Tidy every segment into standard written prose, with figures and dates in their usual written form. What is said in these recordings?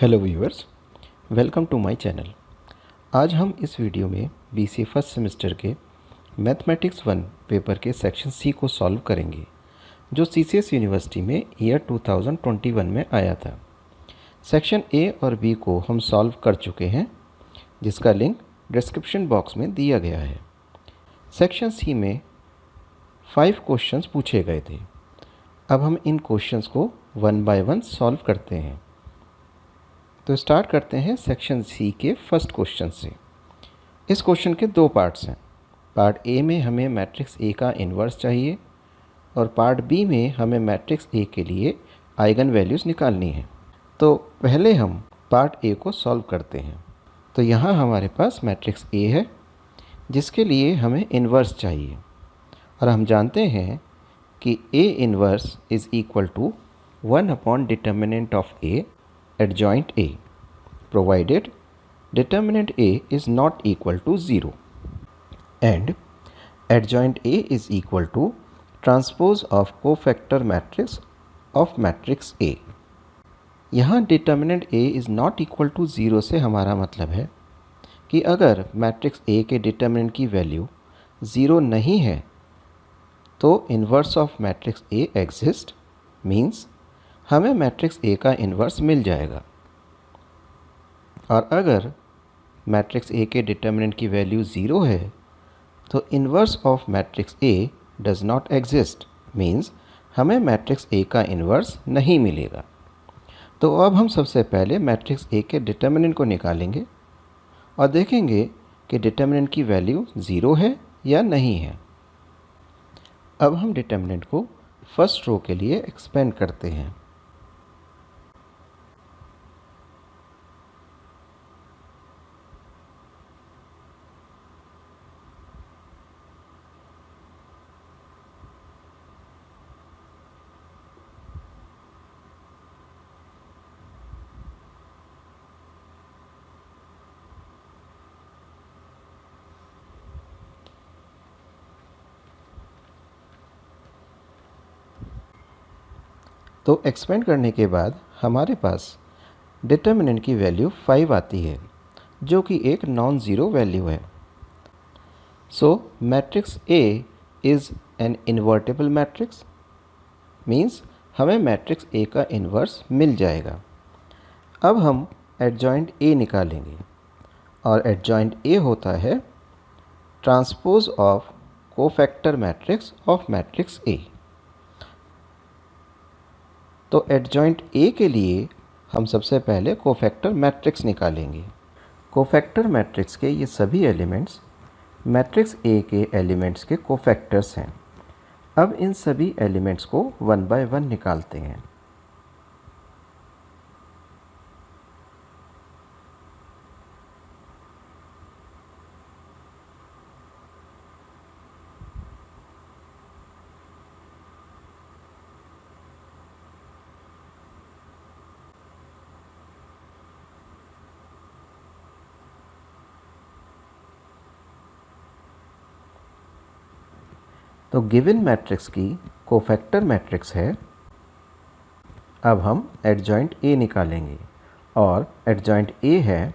Hello viewers, welcome to my channel. आज हम इस वीडियो में बीसीए फर्स्ट सेमेस्टर के मैथमेटिक्स 1 पेपर के सेक्शन सी को सॉल्व करेंगे, जो सीसीएस यूनिवर्सिटी में ईयर 2021 में आया था। सेक्शन ए और बी को हम सॉल्व कर चुके हैं, जिसका लिंक डिस्क्रिप्शन बॉक्स में दिया गया है। सेक्शन सी में 5 क्वेश्चंस पूछे गए थे। अब हम इन क्वेश्चंस को वन बाय वन सॉल्व करते हैं। तो स्टार्ट करते हैं सेक्शन सी के फर्स्ट क्वेश्चन से। इस क्वेश्चन के 2 पार्ट्स हैं। पार्ट ए में हमें मैट्रिक्स ए का इन्वर्स चाहिए और पार्ट बी में हमें मैट्रिक्स ए के लिए आइगन वैल्यूज़ निकालनी है। तो पहले हम पार्ट ए को सॉल्व करते हैं। तो यहाँ हमारे पास मैट्रिक्स ए है, जिसके लिए हमें इन्वर्स चाहिए, और हम जानते हैं कि A inverse is equal to 1 upon determinant of A adjoint A, provided determinant A is not equal to 0 and adjoint A is equal to transpose of cofactor matrix of matrix A। यहाँ determinant A is not equal to 0 से हमारा मतलब है कि अगर matrix A के determinant की value 0 नहीं है तो inverse of matrix A exist, means हमें मैट्रिक्स ए का इन्वर्स मिल जाएगा। और अगर मैट्रिक्स ए के डिटर्मिनेंट की वैल्यू 0 है तो inverse of matrix A does not exist, means हमें मैट्रिक्स ए का इन्वर्स नहीं मिलेगा। तो अब हम सबसे पहले मैट्रिक्स ए के डिटर्मिनेंट को निकालेंगे और देखेंगे कि डिटर्मिनेंट की वैल्यू 0 है या नहीं है। अब हम डिटर्मिनेंट को फर्स्ट रो के लिए एक्सपेंड करते हैं। तो एक्सपेंड करने के बाद हमारे पास डिटर्मिनेंट की वैल्यू 5 आती है, जो कि एक नॉन ज़ीरो वैल्यू है। So matrix A is an invertible matrix, means हमें मैट्रिक्स ए का इन्वर्स मिल जाएगा। अब हम एडजॉइंट ए निकालेंगे, और एडजॉइंट ए होता है transpose of cofactor matrix of matrix ए। तो एडजॉइंट ए के लिए हम सबसे पहले कोफैक्टर मैट्रिक्स निकालेंगे। कोफैक्टर मैट्रिक्स के ये सभी एलिमेंट्स मैट्रिक्स ए के एलिमेंट्स के कोफैक्टर्स हैं। अब इन सभी एलिमेंट्स को वन बाय वन निकालते हैं। तो गिवन मैट्रिक्स की कोफैक्टर मैट्रिक्स है। अब हम एडजॉइंट ए निकालेंगे, और एडजॉइंट ए है,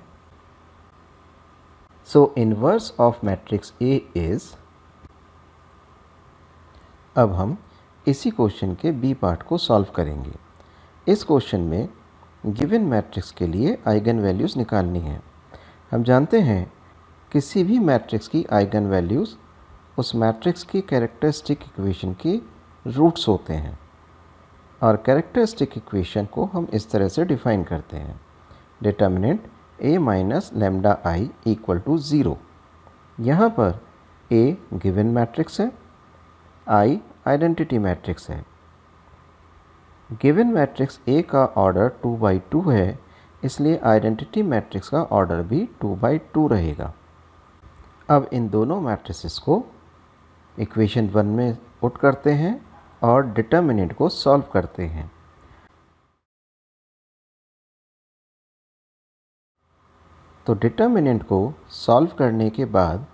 so inverse of matrix A is. अब हम इसी क्वेश्चन के बी पार्ट को सॉल्व करेंगे। इस क्वेश्चन में गिवन मैट्रिक्स के लिए आइगन वैल्यूज़ निकालनी है। हम जानते हैं किसी भी मैट्रिक्स की आइगन वैल्यूज़ उस मैट्रिक्स की कैरेक्टरिस्टिक इक्वेशन की रूट्स होते हैं, और कैरेक्टरिस्टिक इक्वेशन को हम इस तरह से डिफाइन करते हैं। Determinant a minus lambda I equal to 0। यहाँ पर a गिवन मैट्रिक्स है, i आइडेंटिटी मैट्रिक्स है। गिवन मैट्रिक्स a का ऑर्डर 2/2 है, इसलिए आइडेंटिटी मैट्रिक्स का ऑर्डर भी 2/2 रहेगा। अब इन दोनों मैट्रिसेस को इक्वेशन 1 में पुट करते हैं और डिटर्मिनेंट को सॉल्व करते हैं। तो डिटर्मिनेंट को सॉल्व करने के बाद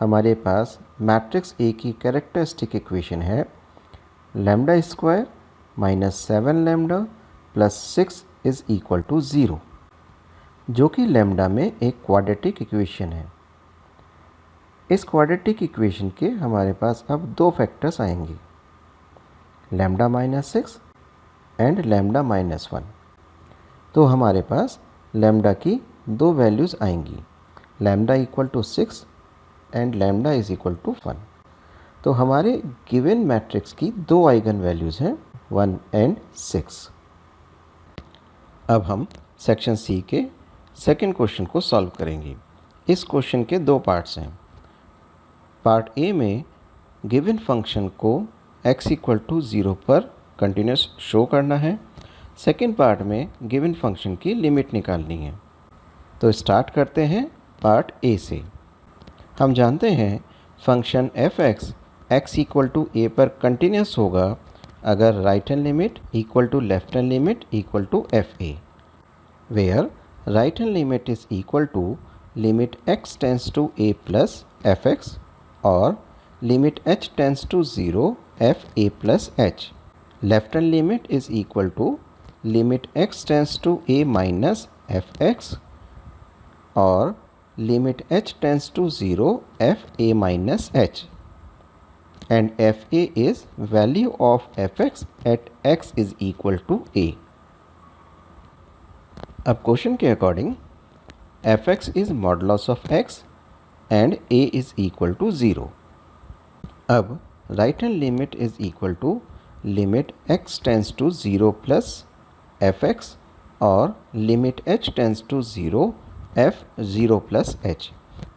हमारे पास मैट्रिक्स ए की कैरेक्टरिस्टिक इक्वेशन है lambda square minus 7 lambda plus 6 is equal to 0। जो कि लैम्डा में एक क्वाड्रेटिक इक्वेशन है। इस क्वाड्रेटिक इक्वेशन के हमारे पास अब दो फैक्टर्स आएंगे, lambda minus 6 and lambda minus 1। तो हमारे पास लैम्डा की दो वैल्यूज़ आएंगी, lambda equal to 6 and lambda is equal to 1। तो हमारे गिवन मैट्रिक्स की दो आइगन वैल्यूज़ हैं 1 एंड 6। अब हम सेक्शन सी के सेकंड क्वेश्चन को सॉल्व करेंगे। इस क्वेश्चन के दो पार्ट्स हैं। पार्ट ए में गिवन फंक्शन को x इक्वल टू 0 पर कंटिन्यूस शो करना है। सेकंड पार्ट में गिवन फंक्शन की लिमिट निकालनी है। तो स्टार्ट करते हैं पार्ट ए से। हम जानते हैं function f(x) x equal to a पर कंटिन्यूस होगा अगर right hand limit equal to left hand limit equal to fa, where right hand limit is equal to limit x tends to a plus fx और limit h tends to 0 fa plus h। Left hand limit is equal to limit x tends to a minus fx और limit h tends to 0 fa minus h, and fa is value of fx at x is equal to a। अब question के according fx is modulus of x and a is equal to 0। अब right hand limit is equal to limit x tends to 0 plus fx और limit h tends to 0 f0 plus h।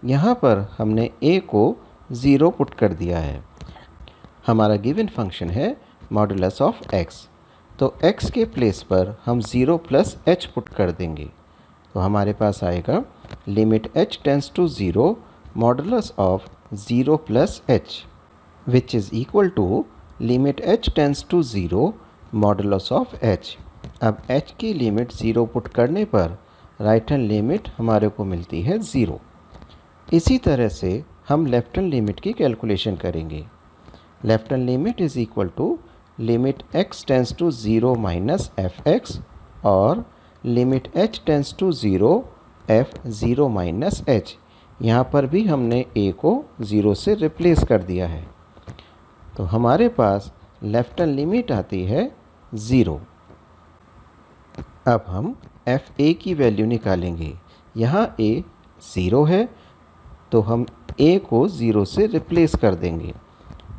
यहाँ पर हमने a को 0 put कर दिया है। हमारा गिवन फंक्शन है मॉडुलस ऑफ x, तो x के प्लेस पर हम 0 प्लस h पुट कर देंगे। तो हमारे पास आएगा limit h tends to 0 modulus of 0 plus h which is equal to limit h tends to 0 modulus of h। अब h की लिमिट 0 पुट करने पर राइट हैंड लिमिट हमारे को मिलती है 0। इसी तरह से हम लेफ्ट हैंड लिमिट की कैलकुलेशन करेंगे। Left hand limit is equal to limit x tends to 0 minus fx और limit h tends to 0 f0 minus h। यहाँ पर भी हमने a को 0 से रिप्लेस कर दिया है। तो हमारे पास लेफ्ट हैंड लिमिट आती है 0। अब हम fa की वैल्यू निकालेंगे। यहाँ a 0 है तो हम a को 0 से रिप्लेस कर देंगे।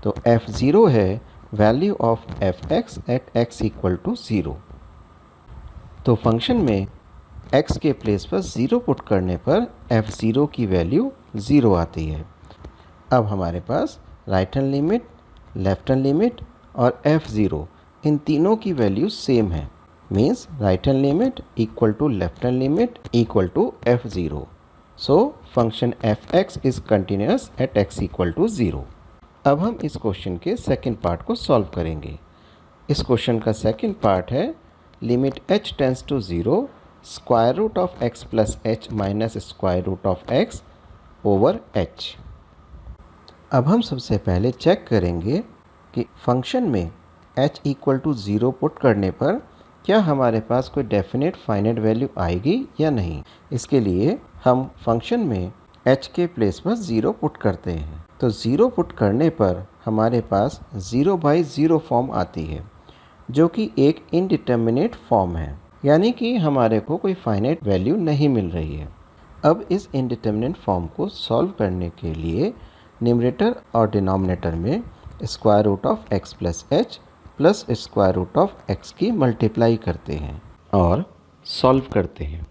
तो f0 है value of fx at x equal to 0। तो फंक्शन में x के प्लेस पर 0 पुट करने पर f0 की वैल्यू 0 आती है। अब हमारे पास right hand limit, left hand limit और f0 इन तीनों की वैल्यू सेम है। Means right hand limit equal to left hand limit equal to f0। So function fx is continuous at x equal to 0। अब हम इस क्वेश्चन के second part को सॉल्व करेंगे। इस क्वेश्चन का सेकंड पार्ट है limit h tends to 0 square root of x plus h minus square root of x over h। अब हम सबसे पहले चेक करेंगे कि फंक्शन में h इक्वल टू 0 पुट करने पर क्या हमारे पास कोई डेफिनेट फाइनाइट वैल्यू आएगी या नहीं। इसके लिए हम फंक्शन में h के प्लेस पर 0 पुट करते हैं। तो 0 पुट करने पर हमारे पास 0 बाई 0 फॉर्म आती है जो कि एक इनडिटर्मिनेट फॉर्म है, यानी कि हमारे को कोई फाइनाइट वैल्यू नहीं मिल रही है। अब इस इनडिटर्मिनेट फॉर्म को सॉल्व करने के लिए न्यूमरेटर और डिनोमिनेटर में square root of x plus h plus square root of x की मल्टीप्लाई करते हैं और सॉल्व करते हैं।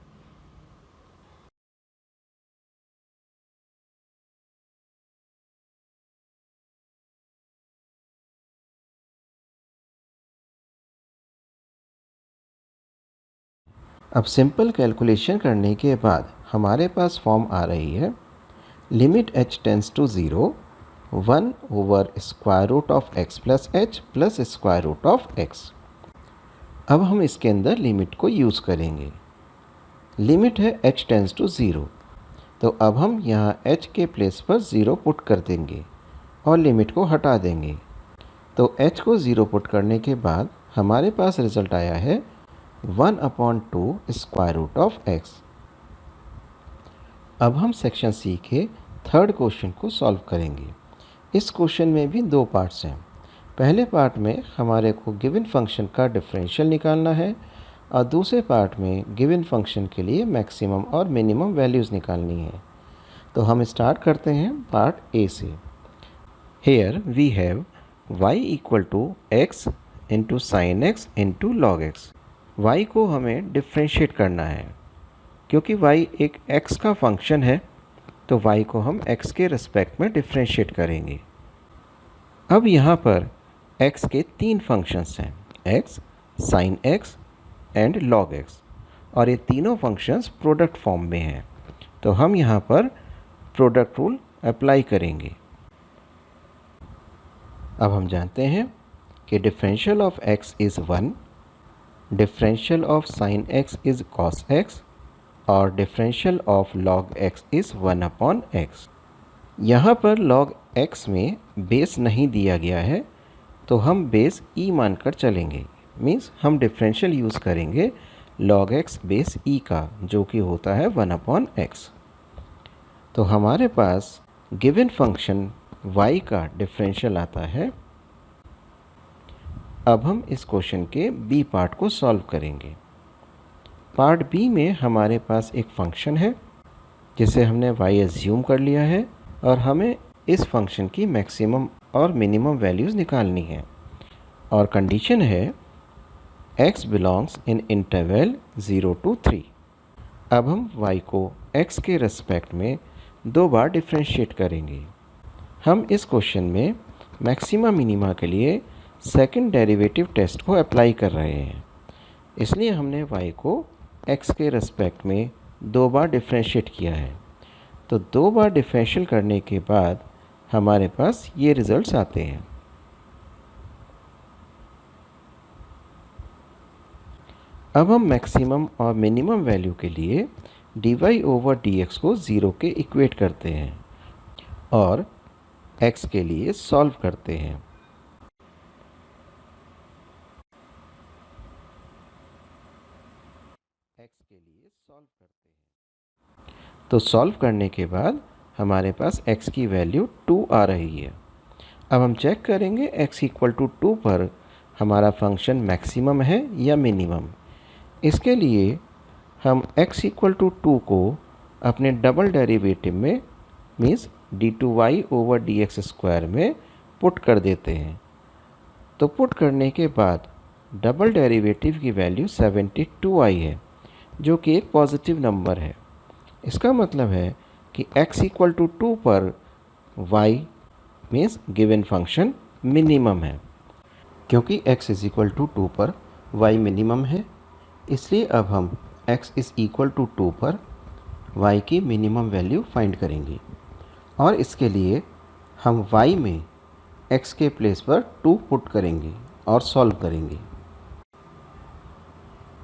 अब सिंपल कैलकुलेशन करने के बाद हमारे पास फॉर्म आ रही है limit h tends to 0 1 over square root of x plus h plus square root of x। अब हम इसके अंदर लिमिट को यूज़ करेंगे। लिमिट है h टेंस टू 0, तो अब हम यहाँ h के प्लेस पर 0 पुट कर देंगे और लिमिट को हटा देंगे। तो h को 0 पुट करने के बाद हमारे पास रिज़ल्ट आया है 1/2 स्क्वायर रूट ऑफ x। अब हम सेक्शन सी के थर्ड क्वेश्चन को सॉल्व करेंगे। इस क्वेश्चन में भी दो पार्ट्स हैं। पहले पार्ट में हमारे को गिवन फंक्शन का डिफरेंशियल निकालना है और दूसरे पार्ट में गिवन फंक्शन के लिए मैक्सिमम और मिनिमम वैल्यूज़ निकालनी है। तो हम स्टार्ट करते हैं पार्ट ए से। Here we have y equal to x into sine x into log x. Y को हमें डिफ्रेंशिएट करना है। क्योंकि y एक x का फंक्शन है तो y को हम x के रिस्पेक्ट में डिफ्रेंशिएट करेंगे। अब यहाँ पर x के तीन फंक्शंस हैं, x, sin x and log x, और ये तीनों फंक्शंस प्रोडक्ट फॉर्म में हैं। तो हम यहाँ पर प्रोडक्ट रूल अप्लाई करेंगे। अब हम जानते हैं कि differential of x is 1, differential of sin x is cos x और differential of log x is 1/x। यहाँ पर log x में बेस नहीं दिया गया है तो हम बेस e मानकर चलेंगे। मीन्स हम डिफरेंशियल यूज़ करेंगे log x बेस e का, जो कि होता है 1/x। तो हमारे पास गिवन फंक्शन y का डिफरेंशियल आता है। अब हम इस क्वेश्चन के b पार्ट को सॉल्व करेंगे। पार्ट बी में हमारे पास एक फंक्शन है जिसे हमने y एज्यूम कर लिया है और हमें इस फंक्शन की मैक्सिमम और मिनिमम वैल्यूज़ निकालनी है। और कंडीशन है x belongs in interval 0 to 3। अब हम y को x के रिस्पेक्ट में दो बार डिफ्रेंशिएट करेंगे। हम इस क्वेश्चन में मैक्सिमा मिनिमा के लिए सेकंड डेरिवेटिव टेस्ट को अप्लाई कर रहे हैं, इसलिए हमने y को x के रिस्पेक्ट में दो बार डिफ्रेंशिएट किया है। तो दो बार डिफरेंशियल करने के बाद हमारे पास ये रिज़ल्ट्स आते हैं। अब हम मैक्सिमम और मिनिमम वैल्यू के लिए dy/dx को 0 के इक्वेट करते हैं और x के लिए सॉल्व करते हैं। तो सॉल्व करने के बाद हमारे पास x की वैल्यू 2 आ रही है। अब हम चेक करेंगे x इक्वल टू 2 पर हमारा फंक्शन मैक्सिमम है या मिनिमम। इसके लिए हम x इक्वल टू 2 को अपने डबल डेरिवेटिव में मीन्स d2y/dx² में पुट कर देते हैं। तो पुट करने के बाद डबल डेरिवेटिव की वैल्यू 72 आई है, जो कि एक पॉजिटिव नंबर है। इसका मतलब है कि x इक्वल टू 2 पर y means given function minimum है। क्योंकि x इज़ इक्वल टू 2 पर y मिनिमम है, इसलिए अब हम x इज़ इक्वल टू 2 पर y की मिनिमम वैल्यू फाइंड करेंगे और इसके लिए हम y में x के प्लेस पर 2 पुट करेंगे और सॉल्व करेंगे।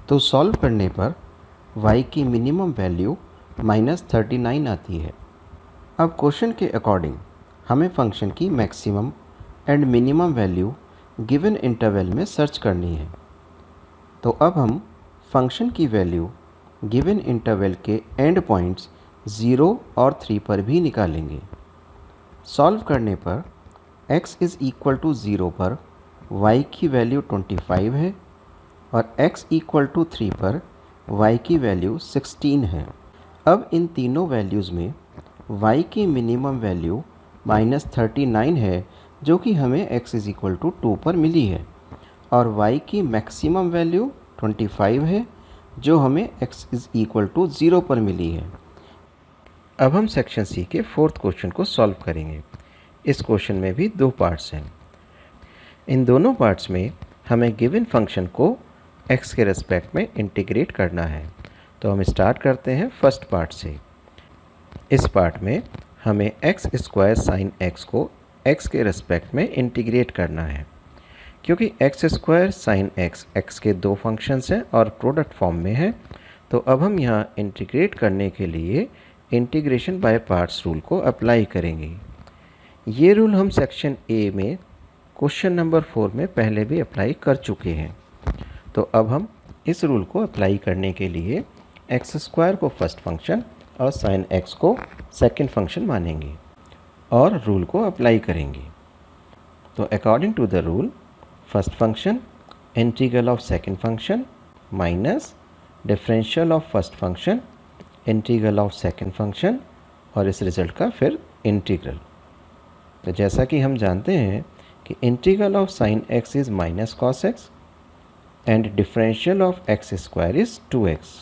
तो सॉल्व करने पर y की मिनिमम वैल्यू -39 आती है। अब क्वेश्चन के अकॉर्डिंग हमें फंक्शन की maximum and minimum value given interval में सर्च करनी है। तो अब हम फंक्शन की वैल्यू गिवन इंटरवल के एंड पॉइंट्स 0 और 3 पर भी निकालेंगे। सॉल्व करने पर x इज़ इक्वल टू 0 पर y की वैल्यू 25 है और x इक्वल टू 3 पर y की वैल्यू 16 है। अब इन तीनों वैल्यूज़ में y की मिनिमम वैल्यू -39 है, जो कि हमें x इज़ इक्वल टू 2 पर मिली है, और y की मैक्सिमम वैल्यू 25 है, जो हमें x इज़ इक्वल टू 0 पर मिली है। अब हम सेक्शन सी के फोर्थ क्वेश्चन को सॉल्व करेंगे। इस क्वेश्चन में भी दो पार्ट्स हैं। इन दोनों पार्ट्स में हमें गिवन फंक्शन को x के रिस्पेक्ट में इंटीग्रेट करना है। तो हम स्टार्ट करते हैं फर्स्ट पार्ट से। इस पार्ट में हमें x² sin x को x के रिस्पेक्ट में इंटीग्रेट करना है। क्योंकि x² sin x के दो फंक्शंस हैं और प्रोडक्ट फॉर्म में है, तो अब हम यहाँ इंटीग्रेट करने के लिए इंटीग्रेशन बाय पार्ट्स रूल को अप्लाई करेंगे। ये रूल हम सेक्शन ए में क्वेश्चन नंबर 4 में पहले भी अप्लाई कर चुके हैं। तो अब हम इस रूल को अप्लाई करने के लिए x² को फर्स्ट फंक्शन और साइन एक्स को सेकंड फंक्शन मानेंगे और रूल को अप्लाई करेंगे। तो according to the rule, first function integral of second function minus differential of first function integral of second function और इस रिजल्ट का फिर इंटीग्रल। तो जैसा कि हम जानते हैं कि integral of sine x is minus cos x and differential of x square is 2x।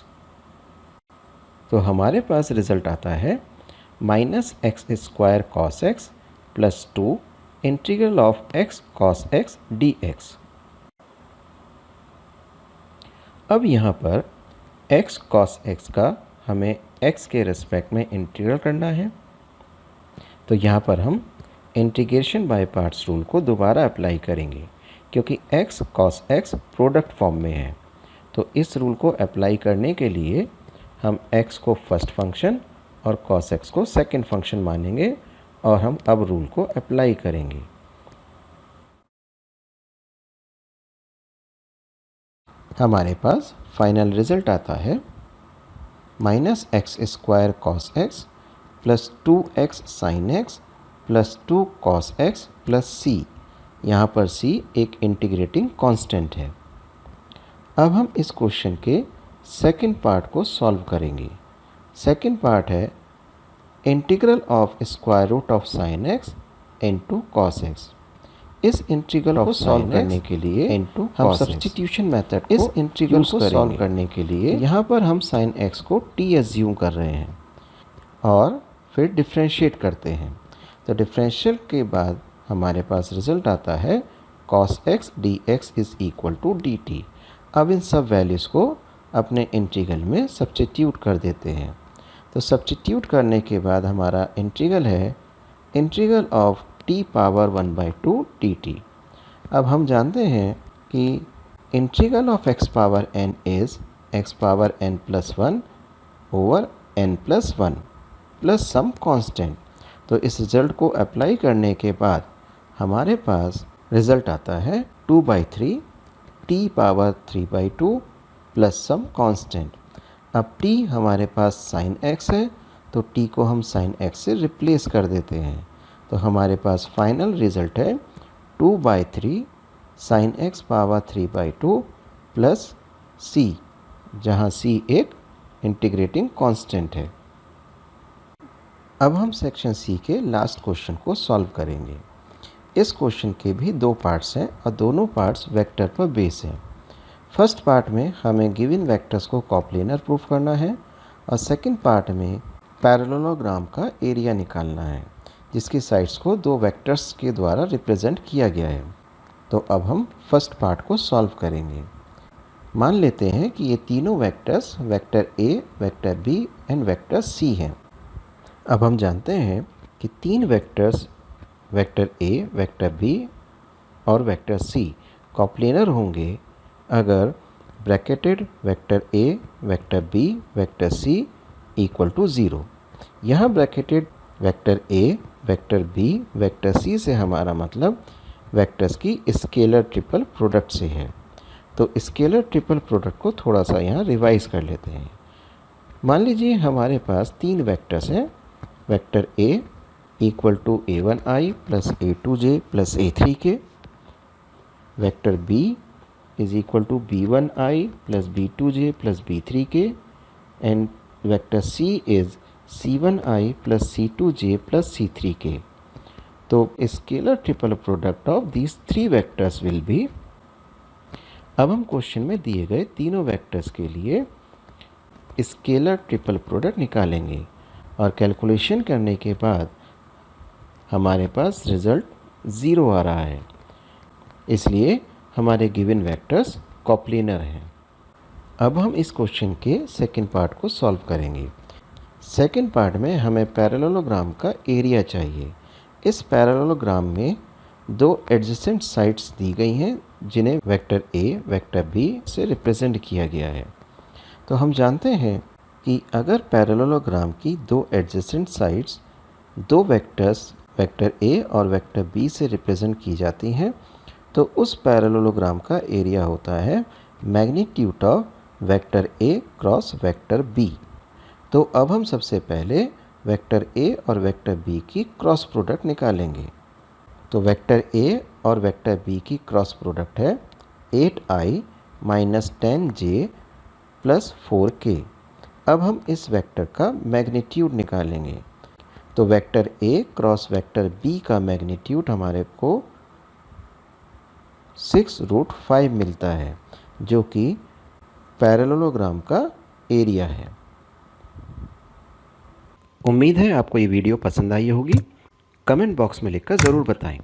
तो हमारे पास रिजल्ट आता है minus x square cos x plus 2 integral of x cos x D x. अब यहाँ पर x cos x का हमें x के रेस्पेक्ट में इंटीग्रल करना है। तो यहाँ पर हम इंटीग्रेशन बाय पार्ट्स रूल को दोबारा अप्लाई करेंगे क्योंकि x cos x product form में है। तो इस रूल को अप्लाई करने के लिए हम x को फर्स्ट फंक्शन और cos x को सेकंड फंक्शन मानेंगे और हम अब रूल को अप्लाई करेंगे। हमारे पास फाइनल रिजल्ट आता है minus x square cos x plus 2x sine x plus 2 cos x plus C. यहाँ पर c एक इंटीग्रेटिंग कांस्टेंट है। अब हम इस क्वेश्चन के सेकंड पार्ट को सॉल्व करेंगे। सेकंड पार्ट है integral of square root of sine x into cos x. इस इंटीग्रल को सॉल्व करने के लिए हम सब्स्टिट्यूशन मेथड इस इंटीग्रल को सॉल्व करने के लिए यहाँ पर हम साइन एक्स को t एज्यूम कर रहे हैं और फिर डिफ्रेंशिएट करते हैं। तो डिफरेंशियल के बाद हमारे पास रिजल्ट आता है cos x dx is equal to dt। अब इन सब वैल्यूज़ को अपने इंटीग्रल में सब्स्टिट्यूट कर देते हैं। तो सब्स्टिट्यूट करने के बाद हमारा इंटीग्रल है integral of t power 1/2 dt। अब हम जानते हैं कि integral of x power n is x power n plus 1 over n plus 1 plus some constant. तो इस रिजल्ट को अप्लाई करने के बाद हमारे पास रिजल्ट आता है 2/3 t power 3/2 plus some constant. अब t हमारे पास साइन x है तो t को हम साइन x से रिप्लेस कर देते हैं। तो हमारे पास फाइनल रिजल्ट है 2/3 sine x power 3/2 plus c, जहाँ c एक इंटीग्रेटिंग कांस्टेंट है। अब हम सेक्शन सी के लास्ट क्वेश्चन को सॉल्व करेंगे। इस क्वेश्चन के भी दो पार्ट्स हैं और दोनों पार्ट्स वेक्टर पर बेस हैं। फर्स्ट पार्ट में हमें गिवन वेक्टर्स को कॉप्लेनर प्रूफ करना है और सेकंड पार्ट में पैरेललोग्राम का एरिया निकालना है जिसकी साइड्स को दो वेक्टर्स के द्वारा रिप्रेजेंट किया गया है। तो अब हम फर्स्ट पार्ट को सॉल्व करेंगे। मान लेते हैं कि ये तीनों vectors vector A, vector B and vector C हैं। अब हम जानते हैं कि तीन vectors vector A, vector B और वेक्टर सी कॉप्लेनर होंगे अगर bracketed vector A, vector B, vector C equal to 0। यहाँ bracketed vector A, vector B, vector C से हमारा मतलब वेक्टर्स की स्केलर ट्रिपल प्रोडक्ट से है। तो स्केलर ट्रिपल प्रोडक्ट को थोड़ा सा यहाँ रिवाइज कर लेते हैं। मान लीजिए हमारे पास तीन वेक्टर्स हैं। Vector A equal to a1i plus a2j plus a3k, vector B is equal to b1i plus b2j plus b3k and vector C is c1i plus c2j plus c3k। तो scalar triple product of these three vectors will be. अब हम question में दिए गए तीनों vectors के लिए scalar triple product निकालेंगे और कैलकुलेशन करने के बाद हमारे पास रिज़ल्ट 0 आ रहा है, इसलिए हमारे गिवन वेक्टर्स कॉप्लेनर हैं। अब हम इस क्वेश्चन के सेकंड पार्ट को सॉल्व करेंगे। सेकंड पार्ट में हमें पैरेललोग्राम का एरिया चाहिए। इस पैरेललोग्राम में दो एडजेसेंट साइड्स दी गई हैं जिन्हें वेक्टर ए, वेक्टर बी से रिप्रेजेंट किया गया है। तो हम जानते हैं कि अगर पैरेललोग्राम की दो एडजेसेंट साइड्स दो वेक्टर्स वेक्टर ए और वेक्टर बी से रिप्रेजेंट की जाती हैं तो उस पैरेललोग्राम का एरिया होता है magnitude of vector A cross vector B. तो अब हम सबसे पहले वेक्टर ए और वेक्टर बी की क्रॉस प्रोडक्ट निकालेंगे। तो वेक्टर ए और वेक्टर बी की क्रॉस प्रोडक्ट है 8i minus 10j plus 4k। अब हम इस वेक्टर का मैग्नीट्यूड निकालेंगे। तो vector A cross vector B का मैग्नीट्यूड हमारे को 6√5 मिलता है, जो कि पैरेललोग्राम का एरिया है। उम्मीद है आपको ये वीडियो पसंद आई होगी। कमेंट बॉक्स में लिखकर ज़रूर बताएं।